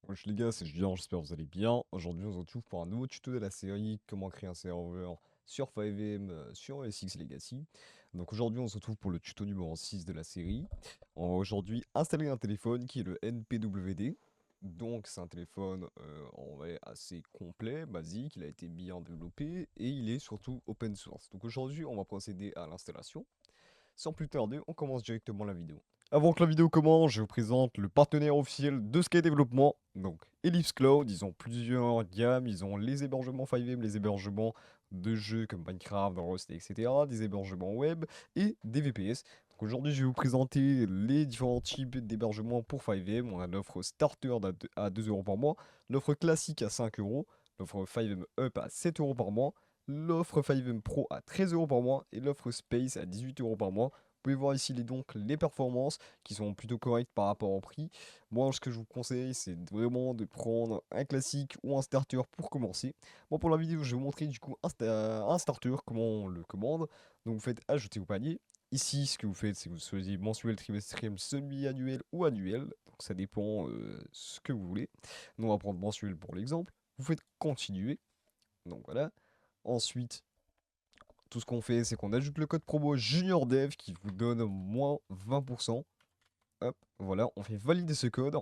Wesh les gars, c'est Julien, j'espère que vous allez bien. Aujourd'hui, on se retrouve pour un nouveau tuto de la série Comment créer un serveur sur 5M sur SX Legacy. Donc aujourd'hui, on se retrouve pour le tuto numéro 6 de la série. On va aujourd'hui installer un téléphone qui est le NPWD. Donc c'est un téléphone en vrai assez complet, basique, il a été bien développé et il est surtout open source. Donc aujourd'hui, on va procéder à l'installation. Sans plus tarder, on commence directement la vidéo. Avant que la vidéo commence, je vous présente le partenaire officiel de Sky Développement, donc Ellipse Cloud. Ils ont plusieurs gammes, ils ont les hébergements 5M, les hébergements de jeux comme Minecraft, Rust, etc., des hébergements web et des VPS. Donc aujourd'hui, je vais vous présenter les différents types d'hébergements pour 5M. On a l'offre Starter à 2 euros par mois, l'offre classique à 5 euros, l'offre 5M Up à 7 euros par mois, l'offre 5M Pro à 13 euros par mois et l'offre Space à 18 euros par mois. Vous pouvez voir ici les performances qui sont plutôt correctes par rapport au prix. Moi, ce que je vous conseille, c'est vraiment de prendre un classique ou un starter pour commencer. Bon, pour la vidéo, je vais vous montrer du coup un starter, comment on le commande. Donc, vous faites ajouter au panier. Ici, ce que vous faites, c'est que vous choisissez mensuel, trimestriel, semi-annuel ou annuel. Donc, ça dépend ce que vous voulez. Nous, on va prendre mensuel pour l'exemple. Vous faites continuer. Donc, voilà. Ensuite, tout ce qu'on fait, c'est qu'on ajoute le code promo JuniorDev qui vous donne moins 20%. Hop, voilà, on fait valider ce code.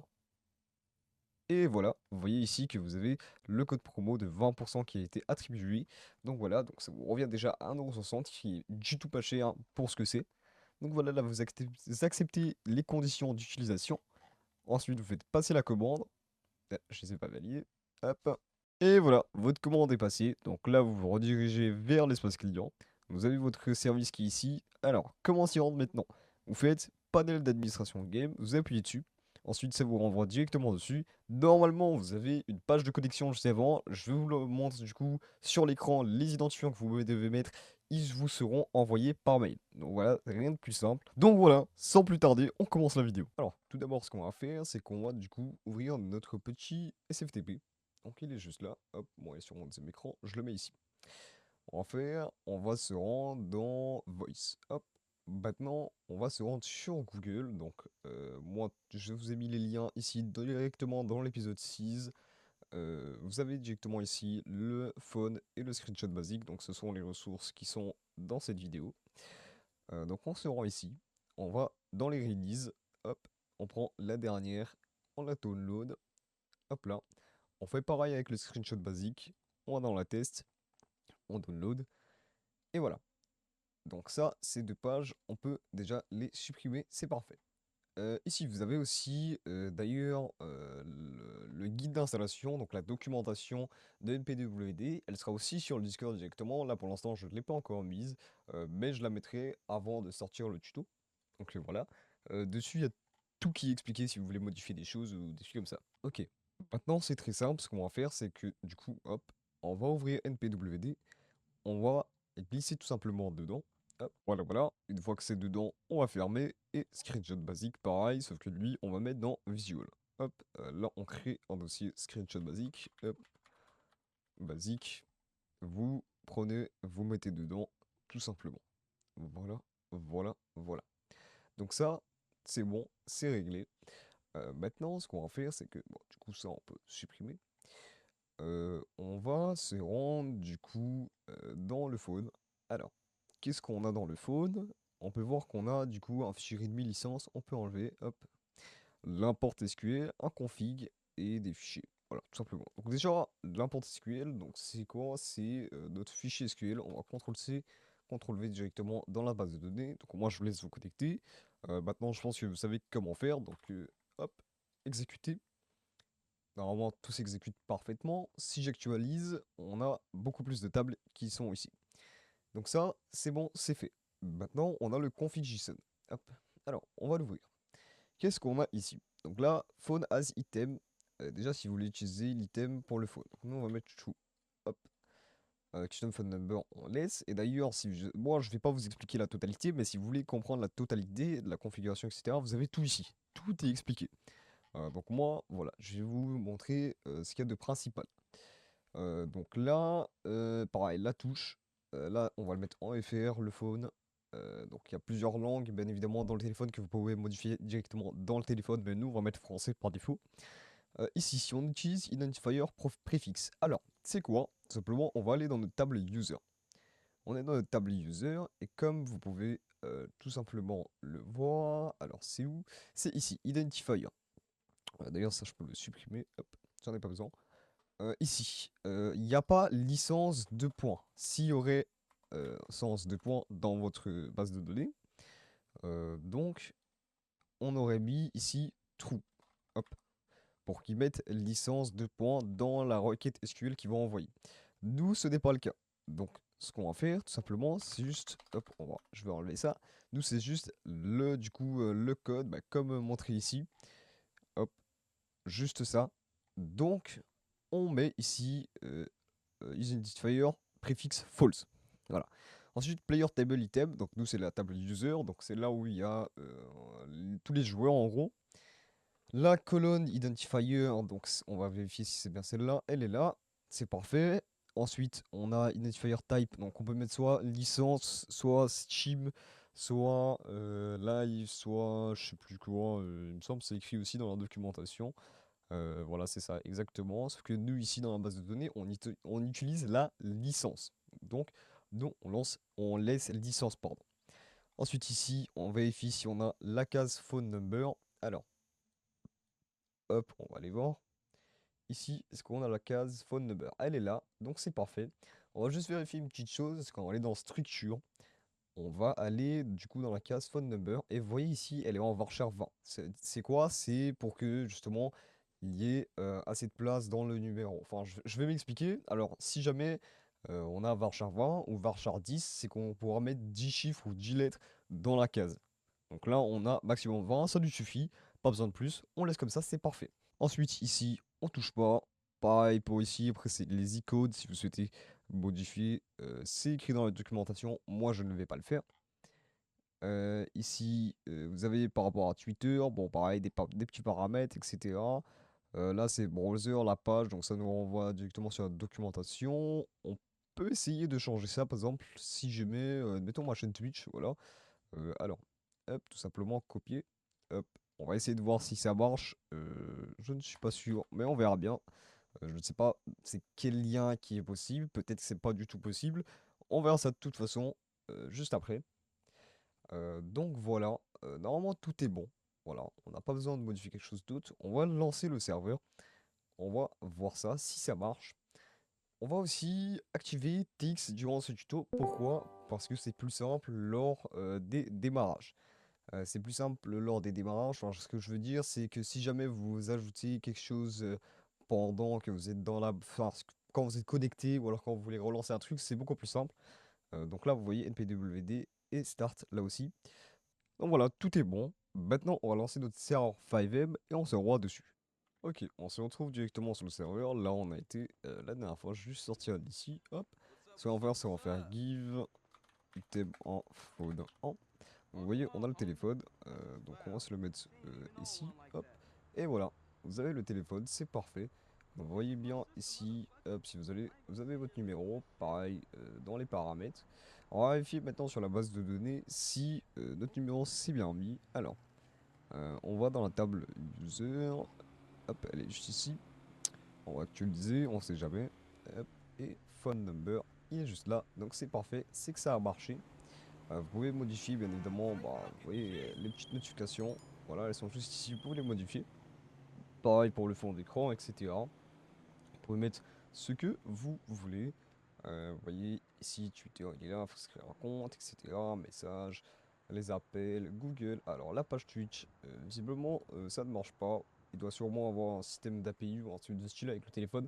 Et voilà, vous voyez ici que vous avez le code promo de 20% qui a été attribué. Donc voilà, donc ça vous revient déjà à 1,60 € qui est du tout pas cher pour ce que c'est. Donc voilà, là vous acceptez les conditions d'utilisation. Ensuite, vous faites passer la commande. Je ne les ai pas validées. Hop. Et voilà, votre commande est passée. Donc là, vous vous redirigez vers l'espace client. Vous avez votre service qui est ici. Alors, comment s'y rendre maintenant? Vous faites panel d'administration game, vous appuyez dessus. Ensuite, ça vous renvoie directement dessus. Normalement, vous avez une page de connexion juste avant. Je vous le montre du coup sur l'écran. Les identifiants que vous devez mettre, ils vous seront envoyés par mail. Donc voilà, rien de plus simple. Donc voilà, sans plus tarder, on commence la vidéo. Alors, tout d'abord, ce qu'on va faire, c'est qu'on va du coup ouvrir notre petit SFTP. Donc il est juste là, hop, moi il est sur mon deuxième écran, je le mets ici. On va faire, on va se rendre dans Voice, hop. Maintenant, on va se rendre sur Google, donc moi je vous ai mis les liens ici directement dans l'épisode 6. Vous avez directement ici le phone et le screenshot basique, donc ce sont les ressources qui sont dans cette vidéo. Donc on se rend ici, on va dans les releases, hop, on prend la dernière, on la download, hop là. On fait pareil avec le screenshot basique. On va dans la test, on download, et voilà. Donc ça, ces deux pages, on peut déjà les supprimer, c'est parfait. Ici, vous avez aussi d'ailleurs le guide d'installation, donc la documentation de NPWD. Elle sera aussi sur le Discord directement. Là, pour l'instant, je ne l'ai pas encore mise, mais je la mettrai avant de sortir le tuto. Donc voilà. Dessus, il y a tout qui est expliqué si vous voulez modifier des choses ou des trucs comme ça. Ok. Maintenant, c'est très simple. Ce qu'on va faire, c'est que du coup, hop, on va ouvrir NPWD. On va glisser tout simplement dedans. Hop, voilà, voilà. Une fois que c'est dedans, on va fermer. Et screenshot basique, pareil, sauf que lui, on va mettre dans Visual. Hop, là, on crée un dossier screenshot basique. Hop, basique. Vous prenez, vous mettez dedans, tout simplement. Voilà, voilà, voilà. Donc ça, c'est bon, c'est réglé. Maintenant, ce qu'on va faire, c'est que, bon, du coup, ça, on peut supprimer. On va se rendre, du coup, dans le phone. Alors, qu'est-ce qu'on a dans le phone? On peut voir qu'on a, du coup, un fichier readme licence. On peut enlever, hop, l'import SQL, un config et des fichiers. Voilà, tout simplement. Donc déjà, l'import SQL, donc c'est quoi? C'est notre fichier SQL. On va CTRL-C, CTRL-V directement dans la base de données. Donc moi, je vous laisse vous connecter. Maintenant, je pense que vous savez comment faire. Donc, hop, exécuter. Normalement, tout s'exécute parfaitement. Si j'actualise, on a beaucoup plus de tables qui sont ici. Donc ça, c'est bon, c'est fait. Maintenant, on a le config.json. Hop. Alors, on va l'ouvrir. Qu'est-ce qu'on a ici? Donc là, phone as item. Déjà, si vous voulez utiliser l'item pour le phone. Donc nous, on va mettre true. Hop. Custom phone number, on laisse. Et d'ailleurs, moi, je ne vais pas vous expliquer la totalité, mais si vous voulez comprendre la totalité de la configuration, etc., vous avez tout ici. Tout est expliqué. Donc moi, voilà, je vais vous montrer ce qu'il y a de principal. Donc là, pareil, la touche. Là, on va le mettre en FR, le phone. Donc il y a plusieurs langues, bien évidemment, dans le téléphone que vous pouvez modifier directement dans le téléphone, mais nous, on va mettre français par défaut. Ici, si on utilise identifier préfixe, alors, c'est quoi? Tout simplement, on va aller dans notre table user. On est dans notre table user et comme vous pouvez tout simplement le voir, alors c'est où? C'est ici, identifier. D'ailleurs, ça, je peux le supprimer. Hop, j'en ai pas besoin. Ici, il n'y a pas licence de points. S'il y aurait sens de points dans votre base de données, donc on aurait mis ici true. Hop, pour qu'ils mettent licence de points dans la requête SQL qu'ils vont envoyer. Nous, ce n'est pas le cas. Donc, ce qu'on va faire, tout simplement, c'est juste, hop, je vais enlever ça. Nous, c'est juste du coup, le code, bah, comme montré ici. Hop, juste ça. Donc, on met ici identifier préfixe false. Voilà. Ensuite, player table item. Donc, nous, c'est la table user. Donc, c'est là où il y a tous les joueurs en gros. La colonne identifier, donc on va vérifier si c'est bien celle-là. Elle est là, c'est parfait. Ensuite, on a identifier type, donc on peut mettre soit licence, soit Steam, soit live, soit je sais plus quoi. Il me semble que c'est écrit aussi dans la documentation. Voilà, c'est ça, exactement. Sauf que nous, ici, dans la base de données, on utilise la licence. Donc, nous, on laisse licence, pardon. Ensuite, ici, on vérifie si on a la case phone number. Alors, hop, on va aller voir. Ici, est-ce qu'on a la case phone number? Elle est là, donc c'est parfait. On va juste vérifier une petite chose, parce qu'on va aller dans structure. On va aller du coup dans la case phone number. Et vous voyez ici, elle est en varchar 20. C'est quoi? C'est pour que justement il y ait assez de place dans le numéro. Enfin, je vais m'expliquer. Alors, si jamais on a varchar 20 ou varchar 10, c'est qu'on pourra mettre 10 chiffres ou 10 lettres dans la case. Donc là, on a maximum 20, ça lui suffit. Pas besoin de plus. On laisse comme ça, c'est parfait. Ensuite, ici, on touche pas. Pareil pour ici, après c'est les e-codes, si vous souhaitez modifier, c'est écrit dans la documentation, moi je ne vais pas le faire. Ici, vous avez par rapport à Twitter, bon pareil, des petits paramètres, etc. Là c'est browser, la page, donc ça nous renvoie directement sur la documentation. On peut essayer de changer ça, par exemple, si je mets, mettons ma chaîne Twitch, voilà. Alors, hop, tout simplement copier. Hop, on va essayer de voir si ça marche. Je ne suis pas sûr, mais on verra bien. Je ne sais pas c'est quel lien qui est possible. Peut-être que c'est pas du tout possible. On verra ça de toute façon juste après. Donc voilà, normalement tout est bon. Voilà, on n'a pas besoin de modifier quelque chose d'autre. On va lancer le serveur. On va voir ça, si ça marche. On va aussi activer TX durant ce tuto. Pourquoi? Parce que c'est plus simple lors des démarrages. C'est plus simple lors des démarrages. Enfin, ce que je veux dire, c'est que si jamais vous ajoutez quelque chose pendant que vous êtes dans la... Enfin, quand vous êtes connecté ou alors quand vous voulez relancer un truc, c'est beaucoup plus simple. Donc là, vous voyez npwd et start là aussi. Donc voilà, tout est bon. Maintenant, on va lancer notre serveur 5M et on se rend dessus. Ok, on se retrouve directement sur le serveur. Là, on a été la dernière fois, juste sortir d'ici. Hop. Ce qu'on va faire, c'est qu'on va faire give item en phone en. Vous voyez, on a le téléphone, donc on va se le mettre ici, hop, et voilà, vous avez le téléphone, c'est parfait. Donc, vous voyez bien ici, hop, si vous avez votre numéro, pareil, dans les paramètres. On va vérifier maintenant sur la base de données si notre numéro s'est bien mis. Alors, on va dans la table user, hop, elle est juste ici. On va actualiser, on sait jamais, hop, et phone number, il est juste là, donc c'est parfait, c'est que ça a marché. Vous pouvez modifier bien évidemment, bah, vous voyez les petites notifications, voilà elles sont juste ici, vous pouvez les modifier. Pareil pour le fond d'écran, etc. Vous pouvez mettre ce que vous voulez. Vous voyez ici Twitter il est là, il faut se créer un compte, etc. Messages, les appels, Google. Alors la page Twitch, visiblement ça ne marche pas. Il doit sûrement avoir un système d'API ou un truc de style avec le téléphone.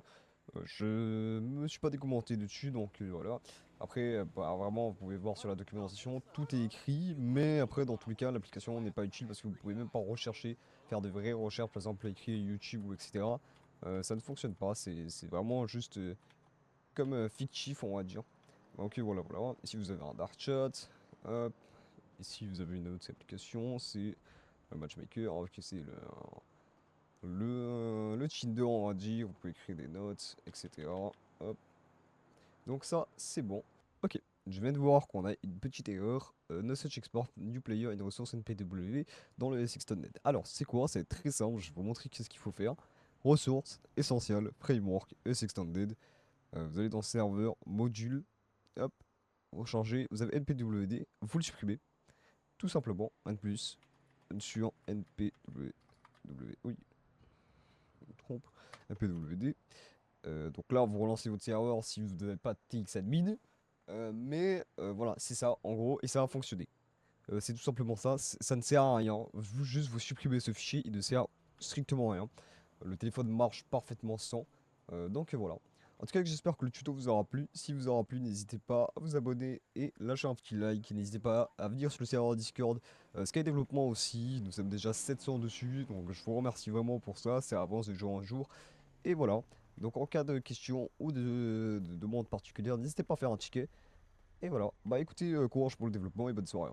Je me suis pas documenté dessus, donc voilà. Après, bah, vraiment, vous pouvez voir sur la documentation, tout est écrit, mais après, dans tous les cas, l'application n'est pas utile parce que vous pouvez même pas rechercher, faire de vraies recherches, par exemple, écrire YouTube ou etc. Ça ne fonctionne pas, c'est vraiment juste comme fictif, on va dire. Donc voilà, voilà. Ici, vous avez un dark chat. Hop. Ici, vous avez une autre application, c'est le matchmaker. Ok, c'est le Tinder, on va dire, vous pouvez écrire des notes, etc. Hop. Donc ça, c'est bon. Ok, je viens de voir qu'on a une petite erreur. No such export new player in resource npw dans le sx.net. Alors, c'est quoi? C'est très simple, je vais vous montrer qu'est-ce qu'il faut faire. ressources, essentielles, framework, ES Extended. Vous allez dans serveur, module, hop, recharger, vous avez NPWD, vous le supprimez, tout simplement, un de plus, sur NPWD, oui, je me trompe, NPWD. Donc là, vous relancez votre serveur si vous n'avez pas de TXadmin. Voilà, c'est ça en gros, et ça va fonctionner. C'est tout simplement ça, ça ne sert à rien. Juste vous supprimez ce fichier, il ne sert strictement à rien. Le téléphone marche parfaitement sans. Donc voilà. En tout cas, j'espère que le tuto vous aura plu. Si vous aura plu, n'hésitez pas à vous abonner et lâcher un petit like. N'hésitez pas à venir sur le serveur Discord. Sky Développement aussi, nous sommes déjà 700 dessus. Donc je vous remercie vraiment pour ça. Ça avance de jour en jour. Et voilà. Donc en cas de questions ou de demande particulière, n'hésitez pas à faire un ticket. Et voilà. Bah écoutez, courage pour le développement et bonne soirée.